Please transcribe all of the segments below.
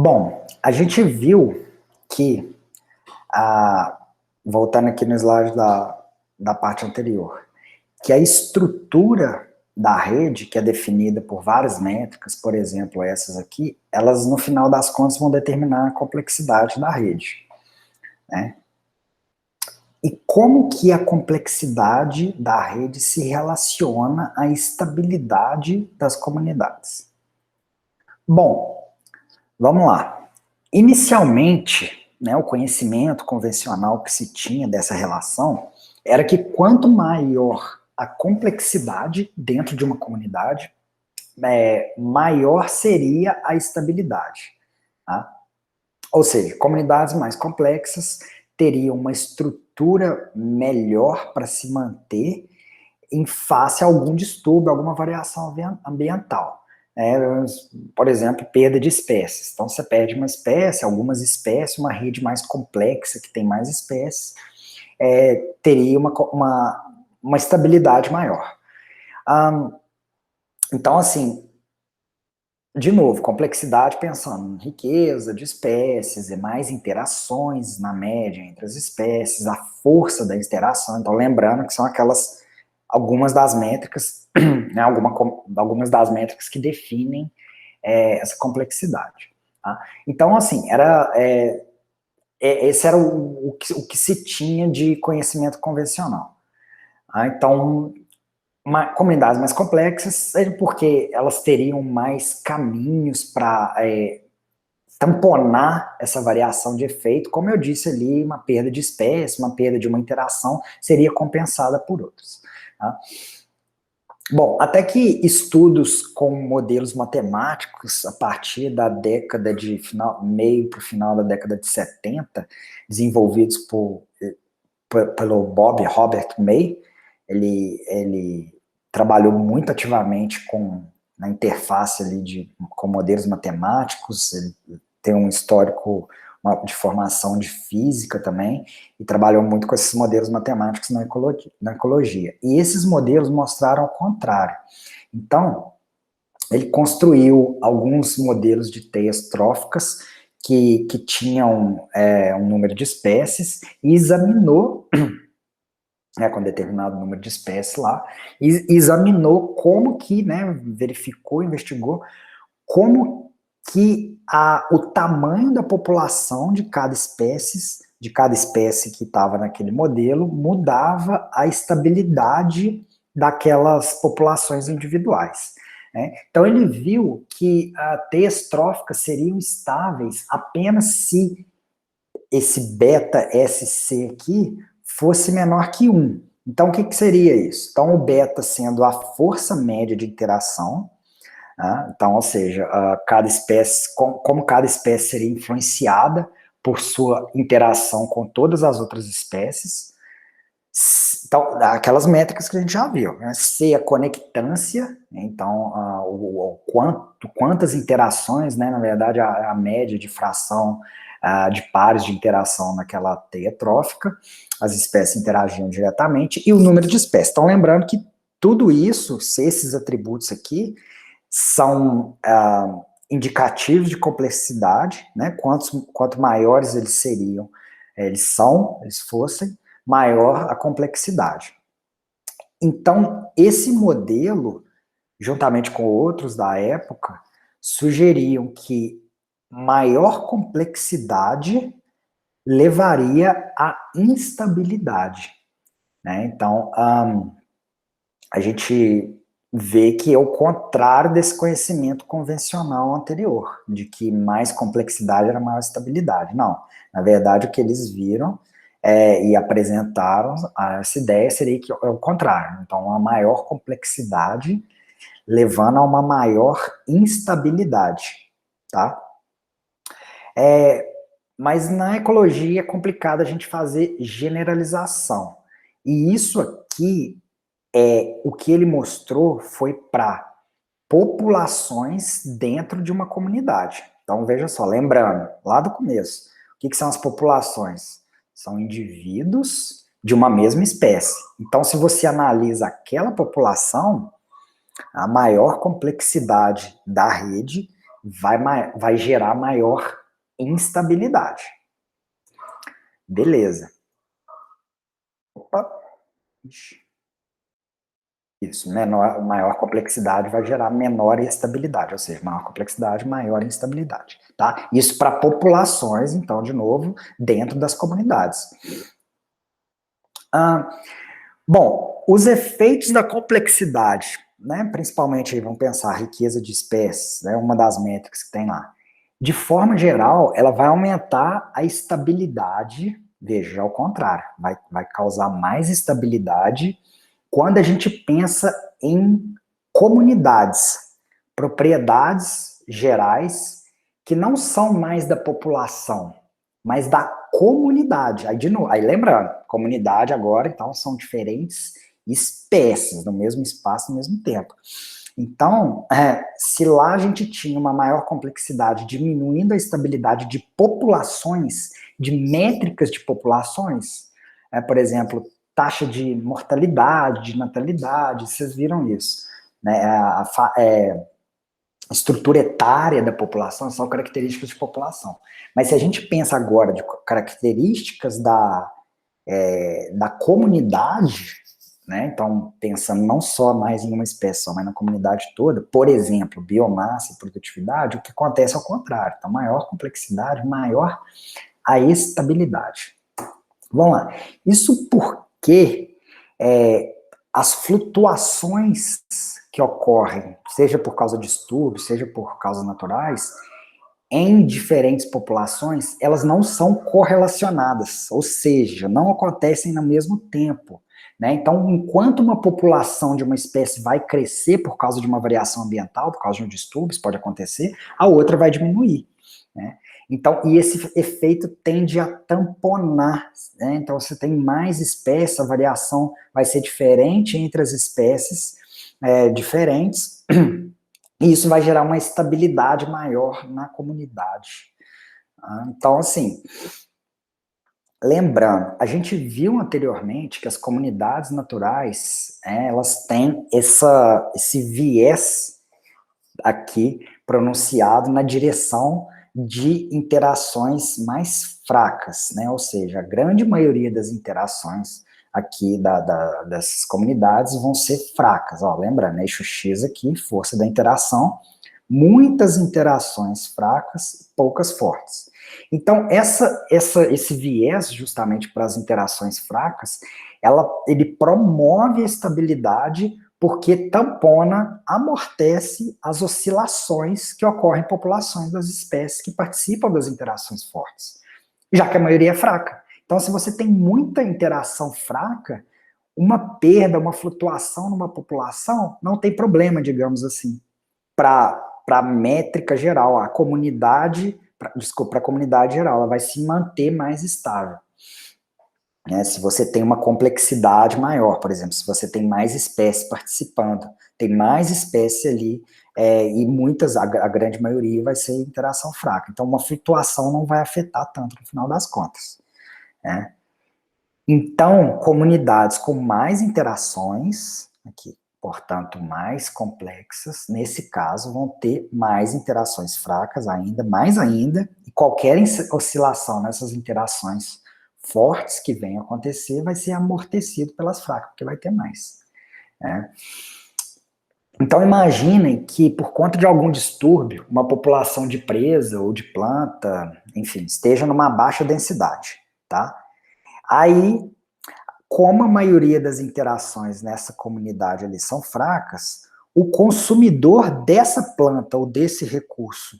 Bom, a gente viu que, voltando aqui no slide da parte anterior, que a estrutura da rede, que é definida por várias métricas, por exemplo, essas aqui, elas, no final das contas, vão determinar a complexidade da rede, né? E como que a complexidade da rede se relaciona à estabilidade das comunidades? Bom, vamos lá. Inicialmente, né, o conhecimento convencional que se tinha dessa relação era que quanto maior a complexidade dentro de uma comunidade, maior seria a estabilidade. Tá? Ou seja, comunidades mais complexas teriam uma estrutura melhor para se manter em face a algum distúrbio, alguma variação ambiental. Por exemplo, perda de espécies. Então, você perde uma espécie, algumas espécies, uma rede mais complexa, que tem mais espécies, teria uma estabilidade maior. Então, assim, de novo, complexidade pensando em riqueza de espécies, e mais interações na média entre as espécies, a força da interação. Então, lembrando que são algumas das métricas, né, algumas das métricas que definem essa complexidade. Tá? Então, assim, esse era o que se tinha de conhecimento convencional. Tá? Então, comunidades mais complexas, seja porque elas teriam mais caminhos para tamponar essa variação de efeito, como eu disse ali, uma perda de espécie, uma perda de uma interação, seria compensada por outros. Tá? Bom, até que estudos com modelos matemáticos, a partir da década de meio para o final da década de 70, desenvolvidos pelo Bob Robert May, ele trabalhou muito ativamente na interface ali com modelos matemáticos, ele tem um histórico de formação de física também, e trabalhou muito com esses modelos matemáticos na ecologia. E esses modelos mostraram o contrário. Então, ele construiu alguns modelos de teias tróficas que tinham um número de espécies e examinou com determinado número de espécies lá, e examinou como que, verificou, investigou como que o tamanho da população de cada espécie que estava naquele modelo mudava a estabilidade daquelas populações individuais. Né? Então ele viu que teias tróficas seriam estáveis apenas se esse beta SC aqui fosse menor que 1. Então, o que seria isso? Então, o beta sendo a força média de interação, então, ou seja, cada espécie, como cada espécie seria influenciada por sua interação com todas as outras espécies. Então, aquelas métricas que a gente já viu, né? C, a conectância, né? Então, quantas interações, né? Na verdade, a média de fração de pares de interação naquela teia trófica, as espécies interagiam diretamente, e o número de espécies. Então, lembrando que tudo isso, esses atributos aqui, são indicativos de complexidade, né? Quanto maiores eles fossem, maior a complexidade. Então, esse modelo, juntamente com outros da época, sugeriam que maior complexidade levaria à instabilidade. Né? Então, a gente vê que é o contrário desse conhecimento convencional anterior, de que mais complexidade era maior estabilidade. Não, na verdade o que eles viram e apresentaram, essa ideia seria que é o contrário. Então, uma maior complexidade levando a uma maior instabilidade, tá? Mas na ecologia é complicado a gente fazer generalização. E isso aqui, o que ele mostrou foi para populações dentro de uma comunidade. Então, veja só, lembrando, lá do começo, o que são as populações? São indivíduos de uma mesma espécie. Então, se você analisa aquela população, a maior complexidade da rede vai gerar maior instabilidade. Beleza. Opa. Isso, maior complexidade vai gerar menor instabilidade, ou seja, maior complexidade, maior instabilidade, tá? Isso para populações, então, de novo, dentro das comunidades. Bom, os efeitos da complexidade, né, principalmente, aí, vamos pensar, a riqueza de espécies, né, uma das métricas que tem lá. De forma geral, ela vai aumentar a estabilidade, veja, ao contrário, vai causar mais estabilidade quando a gente pensa em comunidades, propriedades gerais, que não são mais da população, mas da comunidade. Aí, de novo, aí lembrando, comunidade agora, então, são diferentes espécies no mesmo espaço, no mesmo tempo. Então, se lá a gente tinha uma maior complexidade, diminuindo a estabilidade de populações, de métricas de populações, por exemplo, taxa de mortalidade, de natalidade, vocês viram isso, né? Estrutura etária da população são características de população. Mas se a gente pensa agora de características da comunidade, né? Então, pensando não só mais em uma espécie, só, mas na comunidade toda, por exemplo, biomassa e produtividade, o que acontece é ao contrário. Então, maior complexidade, maior a estabilidade. Vamos lá. Isso porque as flutuações que ocorrem, seja por causa de distúrbios, seja por causas naturais, em diferentes populações, elas não são correlacionadas, ou seja, não acontecem no mesmo tempo. Né? Então, enquanto uma população de uma espécie vai crescer por causa de uma variação ambiental, por causa de um distúrbio, isso pode acontecer, a outra vai diminuir. Né? Então, e esse efeito tende a tamponar, né? Então, você tem mais espécies, a variação vai ser diferente entre as espécies diferentes, e isso vai gerar uma estabilidade maior na comunidade. Então, assim, lembrando, a gente viu anteriormente que as comunidades naturais, elas têm esse viés aqui pronunciado na direção de interações mais fracas, né? Ou seja, a grande maioria das interações aqui dessas comunidades vão ser fracas. Ó, lembrando, eixo X aqui, força da interação, muitas interações fracas, poucas fortes. Então, esse viés, justamente para as interações fracas, ele promove a estabilidade porque tampona, amortece as oscilações que ocorrem em populações das espécies que participam das interações fortes, já que a maioria é fraca. Então, se você tem muita interação fraca, uma perda, uma flutuação numa população, não tem problema, digamos assim, para a métrica geral, a comunidade, para a comunidade geral, ela vai se manter mais estável. Né, se você tem uma complexidade maior, por exemplo, se você tem mais espécies participando, tem mais espécies ali, e muitas, a grande maioria vai ser interação fraca. Então, uma flutuação não vai afetar tanto no final das contas. Né? Então, comunidades com mais interações, aqui, portanto, mais complexas, nesse caso, vão ter mais interações fracas ainda, mais ainda, e qualquer oscilação nessas interações fortes que venham acontecer vai ser amortecido pelas fracas, porque vai ter mais. Né? Então, imaginem que, por conta de algum distúrbio, uma população de presa ou de planta, enfim, esteja numa baixa densidade, tá? Aí, como a maioria das interações nessa comunidade ali são fracas, o consumidor dessa planta ou desse recurso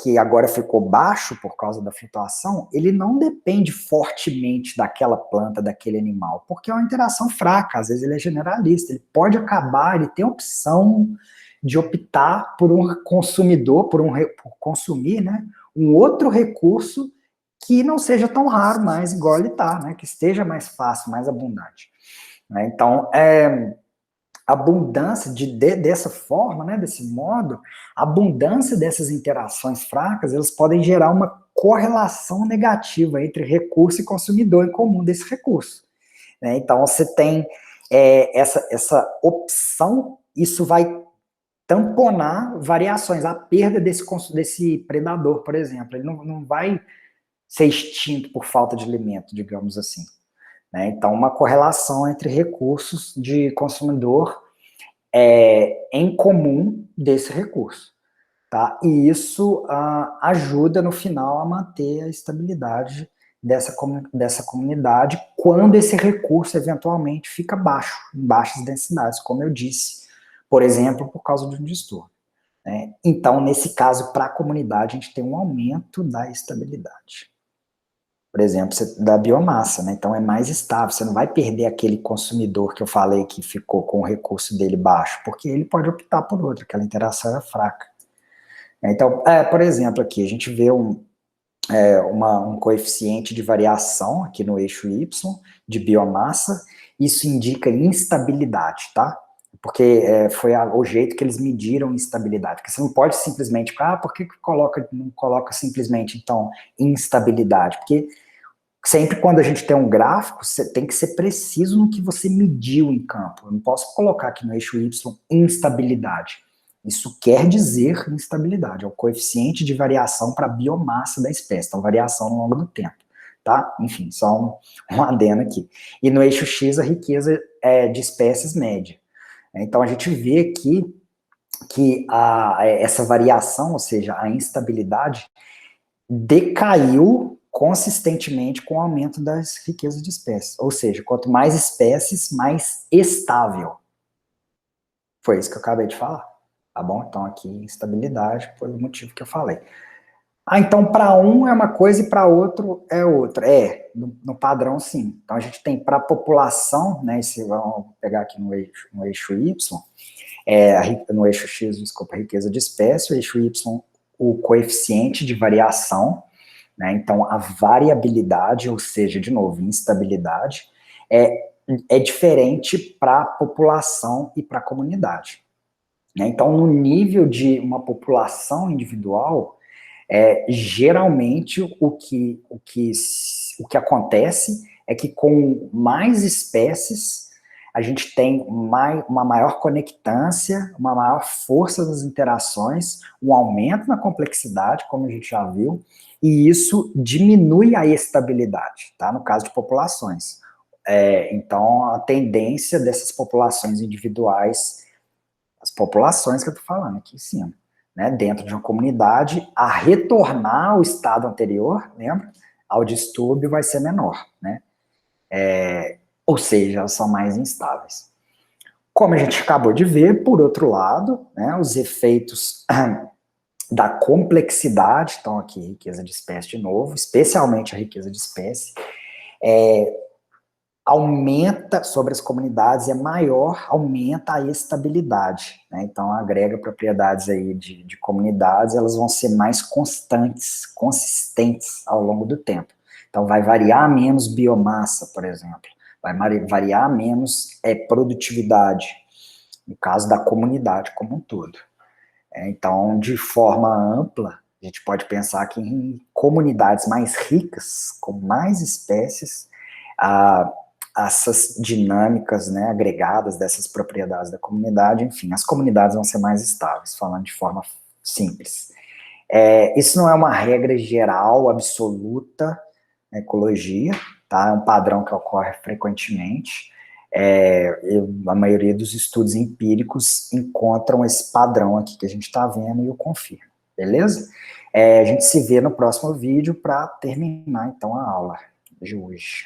que agora ficou baixo por causa da flutuação, ele não depende fortemente daquela planta, daquele animal, porque é uma interação fraca, às vezes ele é generalista, ele pode acabar, ele tem a opção de optar por um consumidor, por consumir, né, um outro recurso que não seja tão raro mais, igual ele está, né, que esteja mais fácil, mais abundante. Né? Então, a abundância dessa forma, né, desse modo, a abundância dessas interações fracas, elas podem gerar uma correlação negativa entre recurso e consumidor em comum desse recurso. Né? Então, você tem essa opção, isso vai tamponar variações, a perda desse predador, por exemplo. Ele não vai ser extinto por falta de alimento, digamos assim. Né? Então, uma correlação entre recursos de consumidor em comum desse recurso. Tá? E isso ajuda, no final, a manter a estabilidade dessa comunidade quando esse recurso, eventualmente, fica baixo, em baixas densidades, como eu disse, por exemplo, por causa de um distúrbio. Né? Então, nesse caso, para a comunidade, a gente tem um aumento da estabilidade. Por exemplo, da biomassa, né? Então é mais estável, você não vai perder aquele consumidor que eu falei que ficou com o recurso dele baixo, porque ele pode optar por outro, aquela interação é fraca. Então, por exemplo, aqui a gente vê um coeficiente de variação aqui no eixo Y de biomassa, isso indica instabilidade, tá? Porque foi o jeito que eles mediram instabilidade, porque você não pode simplesmente, por que não coloca simplesmente, então, instabilidade? Porque sempre quando a gente tem um gráfico, você tem que ser preciso no que você mediu em campo. Eu não posso colocar aqui no eixo Y instabilidade. Isso quer dizer instabilidade, é o coeficiente de variação para a biomassa da espécie, então variação ao longo do tempo, tá? Enfim, só um adendo aqui. E no eixo X, a riqueza de espécies média. Então, a gente vê aqui que essa variação, ou seja, a instabilidade, decaiu consistentemente com o aumento das riquezas de espécies. Ou seja, quanto mais espécies, mais estável. Foi isso que eu acabei de falar. Tá bom? Então, aqui, instabilidade, pelo motivo que eu falei. Então, para um é uma coisa e para outro é outra. No padrão, sim. Então, a gente tem para a população, né, vamos pegar aqui no eixo Y, no eixo X, desculpa, a riqueza de espécie, o eixo Y, o coeficiente de variação, né, então a variabilidade, ou seja, de novo, instabilidade, é diferente para a população e para a comunidade. Né? Então, no nível de uma população individual, geralmente o que acontece é que com mais espécies a gente tem uma maior conectância, uma maior força das interações, um aumento na complexidade, como a gente já viu, e isso diminui a estabilidade, tá? No caso de populações. Então, a tendência dessas populações individuais, as populações que eu tô falando aqui em cima, né, dentro de uma comunidade, a retornar ao estado anterior, lembra? Ao distúrbio vai ser menor, né? Ou seja, elas são mais instáveis. Como a gente acabou de ver, por outro lado, né, os efeitos da complexidade, então aqui riqueza de espécie de novo, especialmente a riqueza de espécie, aumenta sobre as comunidades, aumenta a estabilidade, né? Então agrega propriedades aí de comunidades, elas vão ser mais consistentes ao longo do tempo. Então vai variar menos biomassa, por exemplo, vai variar menos produtividade, no caso da comunidade como um todo. Então, de forma ampla, a gente pode pensar que em comunidades mais ricas, com mais espécies, essas dinâmicas, né, agregadas dessas propriedades da comunidade, enfim, as comunidades vão ser mais estáveis, falando de forma simples. Isso não é uma regra geral, absoluta, na ecologia, tá? É um padrão que ocorre frequentemente. A maioria dos estudos empíricos encontram esse padrão aqui que a gente está vendo e o confirma, beleza? A gente se vê no próximo vídeo para terminar, então, a aula de hoje.